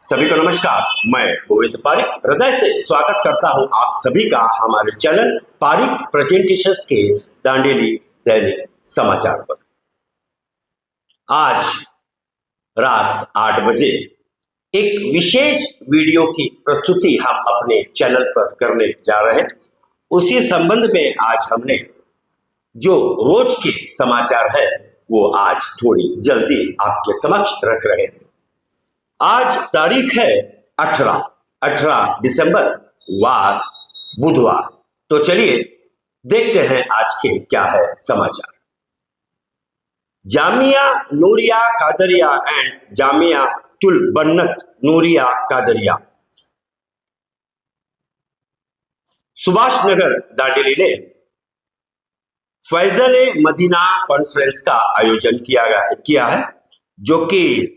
सभी को नमस्कार। मैं गोविंद पारिक हृदय से स्वागत करता हूं आप सभी का हमारे चैनल पारिक प्रेजेंटेशंस के दांडेली दैनिक समाचार पर। आज रात 8 बजे एक विशेष वीडियो की प्रस्तुति हम अपने चैनल पर करने जा रहे हैं। उसी संबंध में आज हमने जो रोज के समाचार है वो आज थोड़ी जल्दी आपके समक्ष रख रहे हैं। आज तारीख है 18 दिसंबर वार बुधवार। तो चलिए देखते हैं आज के क्या है समाचार। जामिया नूरिया कादरिया एंड जामिया तुल बन्नत नूरिया कादरिया सुभाष नगर दांडेली ने फैजल मदीना कॉन्फ्रेंस का आयोजन किया है जो कि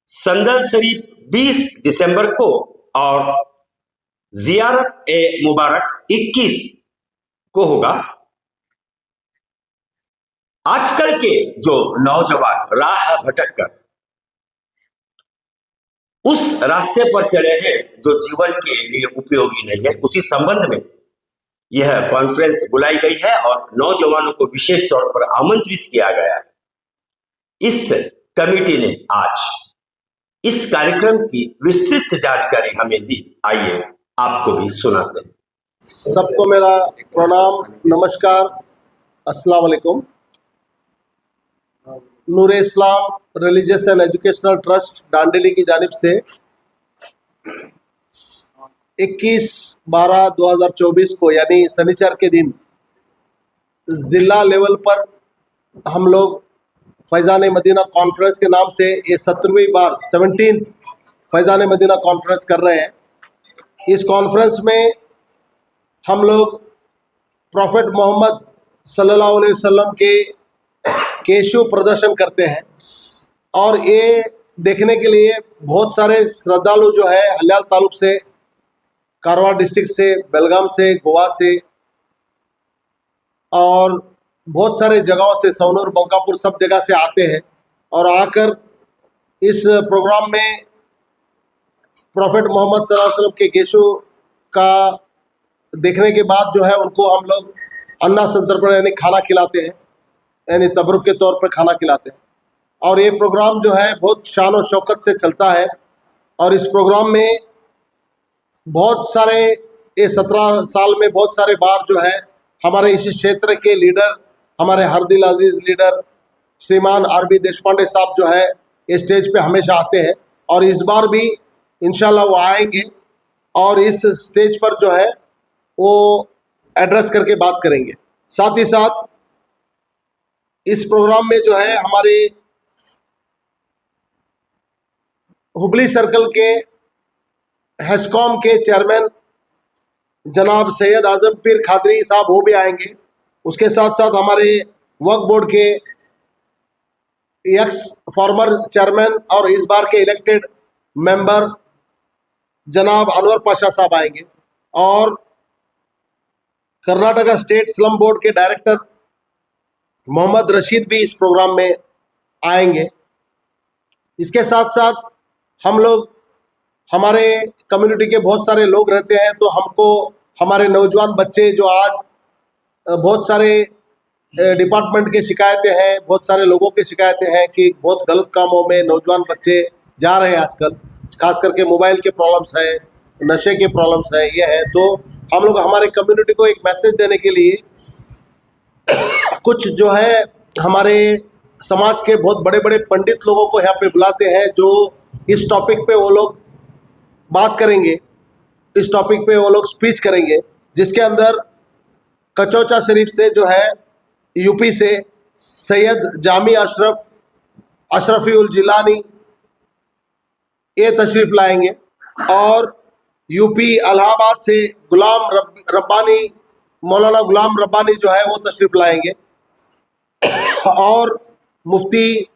संदल शरीफ 20 दिसंबर को और जियारत ए मुबारक 21 को होगा। आजकल के जो नौजवान राह भटककर उस रास्ते पर चले हैं जो जीवन के लिए उपयोगी नहीं है, उसी संबंध में यह कॉन्फ्रेंस बुलाई गई है और नौजवानों को विशेष तौर पर आमंत्रित किया गया है। इस कमेटी ने आज इस कार्यक्रम की विस्तृत जानकारी हमें दी। आइए आपको भी सुनाते हैं। सबको मेरा प्रणाम, नमस्कार, अस्सलाम वालेकुम। Noore Islam religious and educational trust Dandeli की जानिब से 21/12/2024 को यानी शनिवार के दिन ज़िला लेवल पर हम लोग फैज़ान मदीना कॉन्फ्रेंस के नाम से ये 17th फैज़ान मदीना कॉन्फ्रेंस कर रहे हैं। इस कॉन्फ्रेंस में हम लोग प्रॉफेट मोहम्मद सल्लल्लाहु अलैहि वसल्लम के केशु प्रदर्शन करते हैं और ये देखने के लिए बहुत सारे श्रद्धालु जो है हल्याल तालुक से, कारवार डिस्ट्रिक्ट से, बेलगाम से, गोवा से और बहुत सारे जगहों से, सवनूर, बंकापुर, सब जगह से आते हैं और आकर इस प्रोग्राम में प्रॉफेट मोहम्मद सल्लल्लाहु अलैहि वसल्लम के केशु का देखने के बाद जो है उनको हम लोग अन्ना संतर्पण यानी खाना खिलाते हैं, यानी तबरुक के तौर पर खाना खिलाते हैं। और ये प्रोग्राम जो है बहुत शान और शौकत से चलता है और इस प्रोग्राम में बहुत सारे, ये 17 साल में बहुत सारे बार जो है हमारे इस क्षेत्र के लीडर, हमारे हरदिल अजीज लीडर श्रीमान आर.बी. देशपांडे साहब जो है ये स्टेज पे हमेशा आते हैं और इस बार भी इंशाल्लाह वो आएंगे और इस स्टेज पर जो है वो एड्रेस करके बात करेंगे। साथ ही साथ इस प्रोग्राम में जो है हमारे हुबली सर्कल के हेस्कॉम के चेयरमैन जनाब सैयद आजम पीर खादरी साहब वो भी आएंगे। उसके साथ साथ हमारे वक्फ बोर्ड के एक्स फॉर्मर चेयरमैन और इस बार के इलेक्टेड मेंबर जनाब अनवर पाशा साहब आएंगे और कर्नाटका स्टेट स्लम बोर्ड के डायरेक्टर मोहम्मद रशीद भी इस प्रोग्राम में आएंगे। इसके साथ साथ हम लोग, हमारे कम्युनिटी के बहुत सारे लोग रहते हैं तो हमको हमारे नौजवान बच्चे जो आज बहुत सारे डिपार्टमेंट की शिकायतें हैं, बहुत सारे लोगों की शिकायतें हैं कि बहुत गलत कामों में नौजवान बच्चे जा रहे हैं आजकल, खास करके मोबाइल के प्रॉब्लम्स है, नशे के प्रॉब्लम्स है, ये है। तो हम लोग हमारे कम्युनिटी को एक मैसेज देने के लिए कुछ जो है हमारे समाज के बहुत बड़े बड़े पंडित लोगों को यहाँ पे बुलाते हैं जो इस टॉपिक पे वो लोग बात करेंगे, इस टॉपिक पे वो लोग स्पीच करेंगे, जिसके अंदर कचौचा शरीफ से जो है यूपी से सैयद जामी अशरफी उल जिलानी ये तशरीफ़ लाएंगे और यूपी इलाहाबाद से रब्बानी, मौलाना गुलाम रब्बानी जो है वो तशरीफ़ लाएंगे और मुफ्ती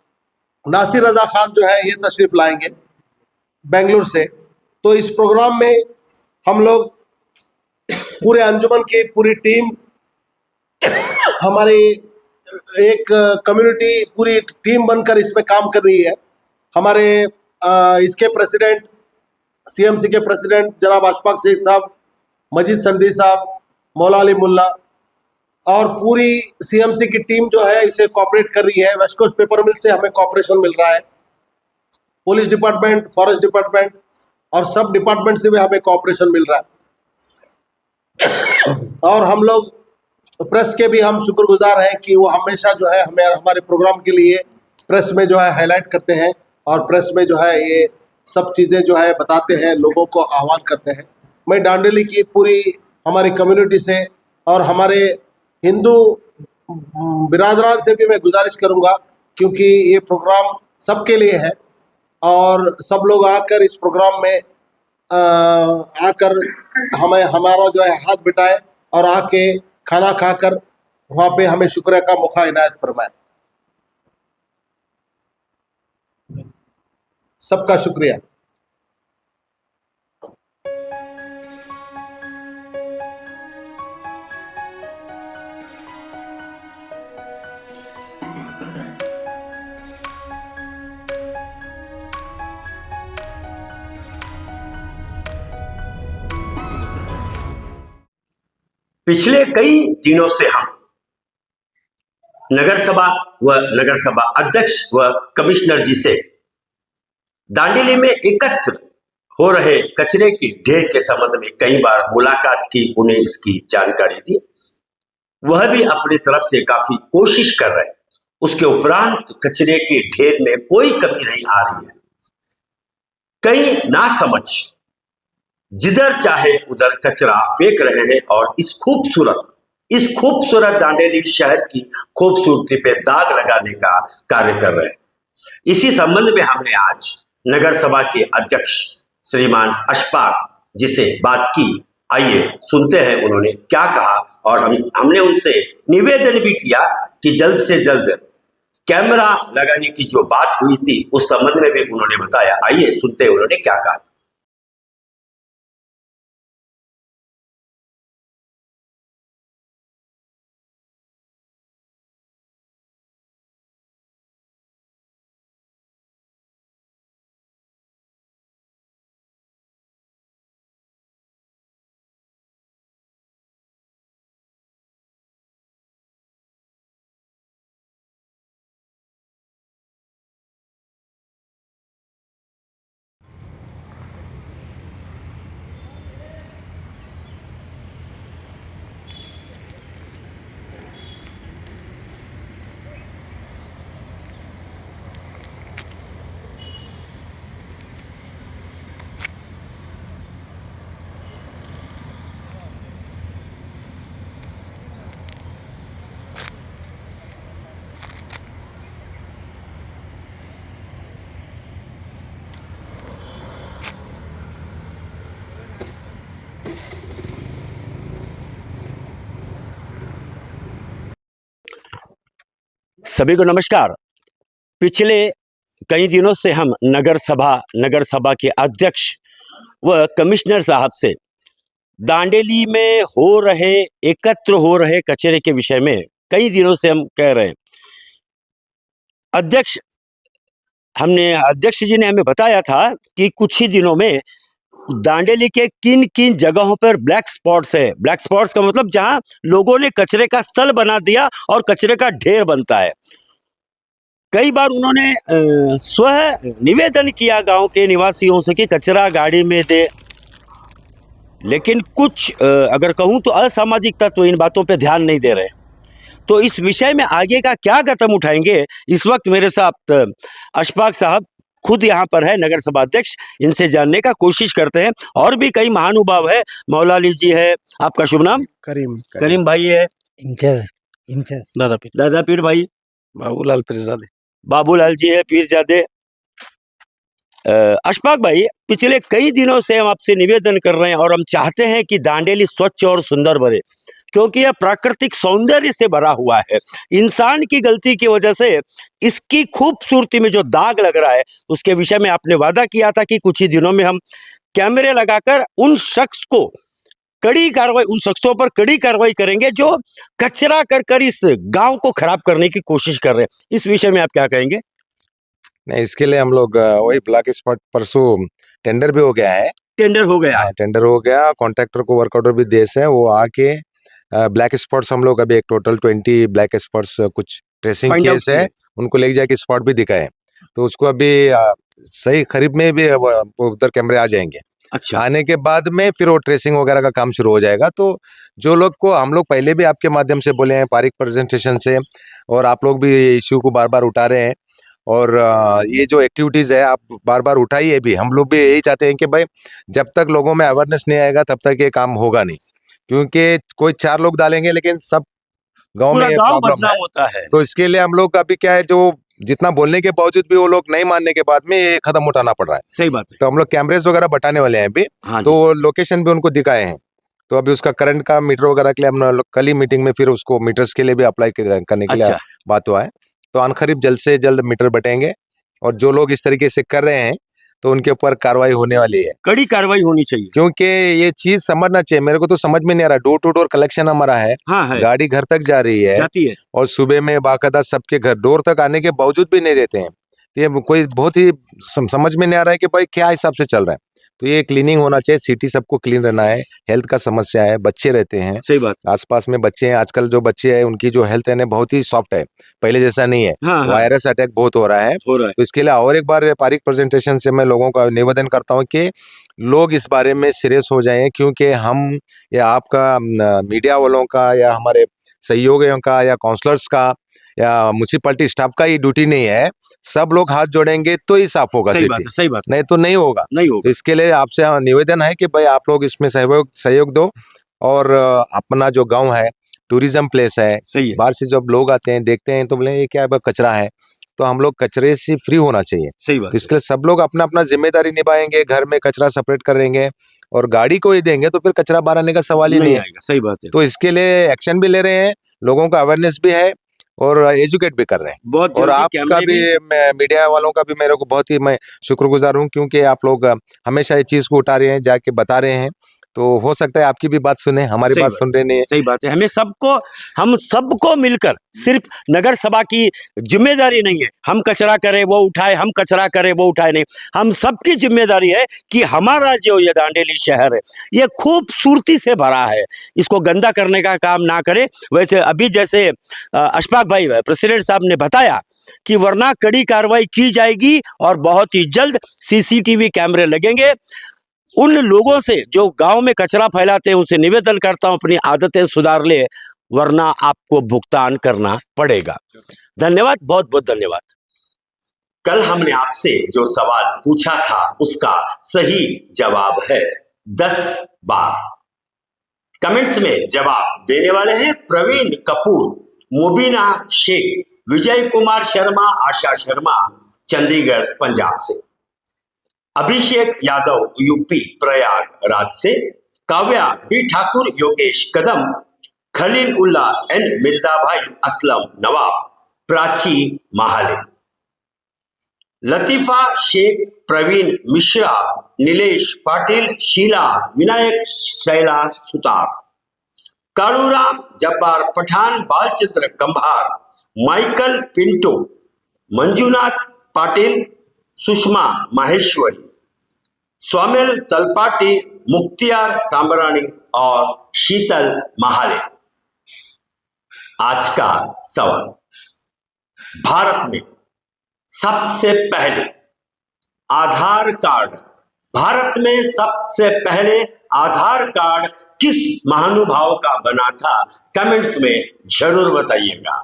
नासिर रज़ा खान जो है ये तशरीफ़ लाएंगे बेंगलुरु से। तो इस प्रोग्राम में हम लोग पूरे अंजुमन की पूरी टीम, हमारी एक कम्युनिटी पूरी टीम बनकर इसमें काम कर रही है। हमारे इसके प्रेसिडेंट सीएमसी के प्रेसिडेंट जनाब अशफाक शेख साहब, मजीद संधी साहब, मौला अली मुल्ला और पूरी सीएमसी की टीम जो है इसे कोऑपरेट कर रही है। वेस्ट कोस्ट पेपर मिल से हमें कोऑपरेशन मिल रहा है। पुलिस डिपार्टमेंट, फॉरेस्ट डिपार्टमेंट और सब डिपार्टमेंट से भी हमें कोऑपरेशन मिल रहा है। और हम लोग प्रेस के भी हम शुक्रगुजार हैं कि वो हमेशा जो है हमें हमारे प्रोग्राम के लिए प्रेस में जो है हाईलाइट करते हैं और प्रेस में जो है ये सब चीज़ें जो है बताते हैं, लोगों को आह्वान करते हैं। मैं दांडेली की पूरी हमारी कम्युनिटी से और हमारे हिंदू बिरादरान से भी मैं गुजारिश करूंगा, क्योंकि ये प्रोग्राम सबके लिए है और सब लोग आकर इस प्रोग्राम में आकर हमें हमारा जो है हाथ बिठाए और आके खाना खाकर वहाँ पे हमें शुक्रिया का मौका इनायत फरमाए। सबका शुक्रिया। पिछले कई दिनों से हम नगर सभा व नगर सभा अध्यक्ष व कमिश्नर जी से दांडेली में एकत्र हो रहे कचरे के ढेर के संबंध में कई बार मुलाकात की, उन्हें इसकी जानकारी दी। वह भी अपनी तरफ से काफी कोशिश कर रहे हैं। उसके उपरांत कचरे के ढेर में कोई कमी नहीं आ रही है। कई नासमझ जिधर चाहे उधर कचरा फेंक रहे हैं और इस खूबसूरत दांडेली शहर की खूबसूरती पे दाग लगाने का कार्य कर रहे हैं। इसी संबंध में हमने आज नगर सभा के अध्यक्ष श्रीमान अशफाक जी से बात की। आइए सुनते हैं उन्होंने क्या कहा और हमने उनसे निवेदन भी किया कि जल्द से जल्द कैमरा लगाने की जो बात हुई थी उस संबंध में भी उन्होंने बताया। आइए सुनते हैं उन्होंने क्या कहा। सभी को नमस्कार। पिछले कई दिनों से हम नगर सभा के अध्यक्ष व कमिश्नर साहब से दांडेली में एकत्र हो रहे कचरे के विषय में कई दिनों से हम कह रहे हैं। अध्यक्ष जी ने हमें बताया था कि कुछ ही दिनों में दांडेली के किन किन जगहों पर ब्लैक स्पॉट्स है। ब्लैक स्पॉट्स का मतलब जहां लोगों ने कचरे का स्थल बना दिया और कचरे का ढेर बनता है। कई बार उन्होंने स्वयं निवेदन किया गांव के निवासियों से कि कचरा गाड़ी में दे, लेकिन कुछ अगर कहूं तो असामाजिक तत्व इन बातों पे ध्यान नहीं दे रहे। तो इस विषय में आगे का क्या कदम उठाएंगे, इस वक्त मेरे साथ अशफाक साहब खुद यहाँ पर है, नगर सभा अध्यक्ष, इनसे जानने का कोशिश करते हैं। और भी कई महानुभाव है, मौला अली जी है, आपका शुभ नाम? करीम भाई है, इम्तियाज दादा पीर भाई, बाबूलाल जी है, पीरजादे। अशफाक भाई, पिछले कई दिनों से हम आपसे निवेदन कर रहे हैं और हम चाहते हैं कि दांडेली स्वच्छ और सुंदर बने, क्योंकि यह प्राकृतिक सौंदर्य से भरा हुआ है। इंसान की गलती की वजह से इसकी खूबसूरती में जो दाग लग रहा है, उसके विषय में आपने वादा किया था कि कुछ ही दिनों में हम कैमरे लगाकर उन शख्सों पर कड़ी कार्रवाई करेंगे जो कचरा कर इस गांव को खराब करने की कोशिश कर रहे हैं। इस विषय में आप क्या कहेंगे? नहीं, इसके लिए हम लोग वही ब्लैक स्पॉट परसों टेंडर भी हो गया है। टेंडर हो गया है। टेंडर हो गया, कॉन्ट्रैक्टर को वर्क ऑर्डर भी देश है, वो आके ब्लैक स्पॉट्स हम लोग अभी एक टोटल 20 ब्लैक स्पॉट्स कुछ ट्रेसिंग Find out केस है, किए। उनको ले जाके स्पॉट भी दिखाए, तो उसको अभी सही खरीब में भी उधर कैमरे आ जाएंगे। अच्छा, आने के बाद में फिर वो ट्रेसिंग वगैरह का काम शुरू हो जाएगा। तो जो लोग को हम लोग पहले भी आपके माध्यम से बोले हैं, पारिक प्रेजेंटेशन से, और आप लोग भी इश्यू को बार बार उठा रहे हैं, और ये जो एक्टिविटीज है आप बार बार उठाइए भी। हम लोग भी यही चाहते हैं कि भाई जब तक लोगों में अवेयरनेस नहीं आएगा तब तक ये काम होगा नहीं, क्योंकि कोई 4 लोग डालेंगे लेकिन सब गांव में पूरा ये गांव प्रॉब्लम बदनाम है। होता है। तो इसके लिए हम लोग अभी क्या है, जो जितना बोलने के बावजूद भी वो लोग नहीं मानने के बाद में ये कदम उठाना पड़ रहा है। सही बात है। तो हम लोग कैमरेज वगैरह बटाने वाले हैं अभी, हाँ जी। तो लोकेशन भी उनको दिखाए हैं। तो अभी उसका करंट का मीटर वगैरह के लिए हम लोग कल ही मीटिंग में फिर उसको मीटर्स के लिए भी अप्लाई करने के लिए अच्छा, बात हुआ है। तो अनखरीब जल्द से जल्द मीटर बटेंगे, और जो लोग इस तरीके से कर रहे हैं तो उनके ऊपर कार्रवाई होने वाली है, कड़ी कार्रवाई होनी चाहिए। क्योंकि ये चीज समझना चाहिए। मेरे को तो समझ में नहीं आ रहा, डोर टू डोर कलेक्शन हमारा है, हाँ है, गाड़ी घर तक जा रही है, जाती है। और सुबह में बाकायदा सबके घर डोर तक आने के बावजूद भी नहीं देते हैं। तो ये कोई बहुत ही समझ में नहीं आ रहा है कि भाई क्या हिसाब से चल रहा है। तो ये क्लीनिंग होना चाहिए, सिटी सबको क्लीन रहना है। हेल्थ का समस्या है, बच्चे रहते हैं सही बात। आसपास में, बच्चे हैं आजकल, जो बच्चे हैं उनकी जो हेल्थ है ना बहुत ही सॉफ्ट है, पहले जैसा नहीं है। हाँ हाँ, वायरस अटैक बहुत हो रहा है। हो रहा है। तो इसके लिए और एक बार पारिक प्रेजेंटेशन से मैं लोगों का निवेदन करता हूँ कि लोग इस बारे में सीरियस हो जाएं, क्योंकि हम या आपका मीडिया वालों का या हमारे सहयोगियों का या काउंसलर्स का या म्युनिसिपैलिटी स्टाफ का ये ड्यूटी नहीं है। सब लोग हाथ जोड़ेंगे तो ही साफ होगा सही बात सिटी, है, सही बात है। नहीं तो नहीं होगा। नहीं तो होगा। इसके लिए आपसे निवेदन है कि भाई आप लोग इसमें सहयोग दो, और अपना जो गांव है टूरिज्म प्लेस है, सही है। बाहर से जब लोग आते हैं देखते हैं तो बोले ये क्या है, कचरा है, तो हम लोग कचरे से फ्री होना चाहिए। सही बात तो है। इसके लिए सब लोग अपना अपना जिम्मेदारी निभाएंगे, घर में कचरा सेपरेट करेंगे और गाड़ी को ही देंगे तो फिर कचरा बाहर आने का सवाल ही नहीं है। आएगा। सही बात है। तो इसके लिए एक्शन भी ले रहे हैं, लोगों का अवेयरनेस भी है और एजुकेट भी कर रहे हैं। बहुत और जल्दी आपका कैमरे भी मीडिया वालों का भी मेरे को बहुत ही मैं शुक्रगुजार हूँ, क्योंकि आप लोग हमेशा ये चीज को उठा रहे हैं, जाके बता रहे हैं। तो हो सकता है आपकी भी बात सुने, हमारी सही बात बात सुन रहे नहीं है। सही बात है। हम सबको मिलकर, सिर्फ नगर सभा की जिम्मेदारी नहीं है हम कचरा करें वो उठाए, हम कचरा करें वो उठाए, नहीं, हम सबकी जिम्मेदारी है कि हमारा जो ये दांडेली शहर है ये खूबसूरती से भरा है, इसको गंदा करने का काम ना करे। वैसे अभी जैसे अशफाक भाई प्रेसिडेंट साहब ने बताया कि वरना कड़ी कार्रवाई की जाएगी और बहुत ही जल्द सीसीटीवी कैमरे लगेंगे। उन लोगों से जो गांव में कचरा फैलाते हैं उनसे निवेदन करता हूं अपनी आदतें सुधार ले, वरना आपको भुगतान करना पड़ेगा। धन्यवाद, बहुत बहुत धन्यवाद। कल हमने आपसे जो सवाल पूछा था उसका सही जवाब है 10 बार। कमेंट्स में जवाब देने वाले हैं प्रवीण कपूर, मुबीना शेख, विजय कुमार शर्मा, आशा शर्मा चंडीगढ़ पंजाब से, अभिषेक यादव यूपी प्रयागराज से, काव्या बी ठाकुर, योगेश कदम, खलील उल्ला एन, मिर्जा भाई असलम नवाब, प्राची महाले, लतीफा शेख, प्रवीण मिश्रा, नीलेश पाटिल, शीला विनायक, शैला सुतार, कालूराम जब्बार पठान, बालचित्र कंभार, माइकल पिंटो, मंजुनाथ पाटिल, सुषमा माहेश्वरी, स्वामिल तलपाटी, मुख्तियार सांबरानी और शीतल महाले। आज का सवाल, भारत में सबसे पहले आधार कार्ड, भारत में सबसे पहले आधार कार्ड किस महानुभाव का बना था? कमेंट्स में जरूर बताइएगा।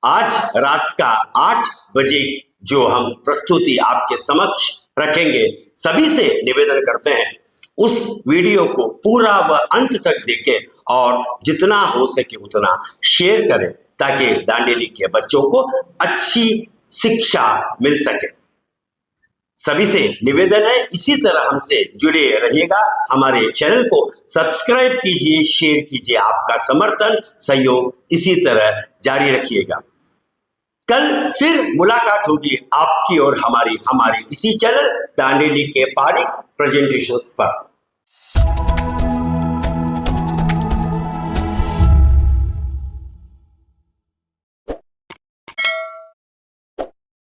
आज रात का 8 बजे जो हम प्रस्तुति आपके समक्ष रखेंगे, सभी से निवेदन करते हैं उस वीडियो को पूरा व अंत तक देखें और जितना हो सके उतना शेयर करें ताकि दांडेली के बच्चों को अच्छी शिक्षा मिल सके। सभी से निवेदन है इसी तरह हमसे जुड़े रहिएगा, हमारे चैनल को सब्सक्राइब कीजिए, शेयर कीजिए, आपका समर्थन सहयोग इसी तरह जारी रखिएगा। कल फिर मुलाकात होगी आपकी और हमारी इसी चैनल दांडेली के पारिक प्रेजेंटेशंस पर।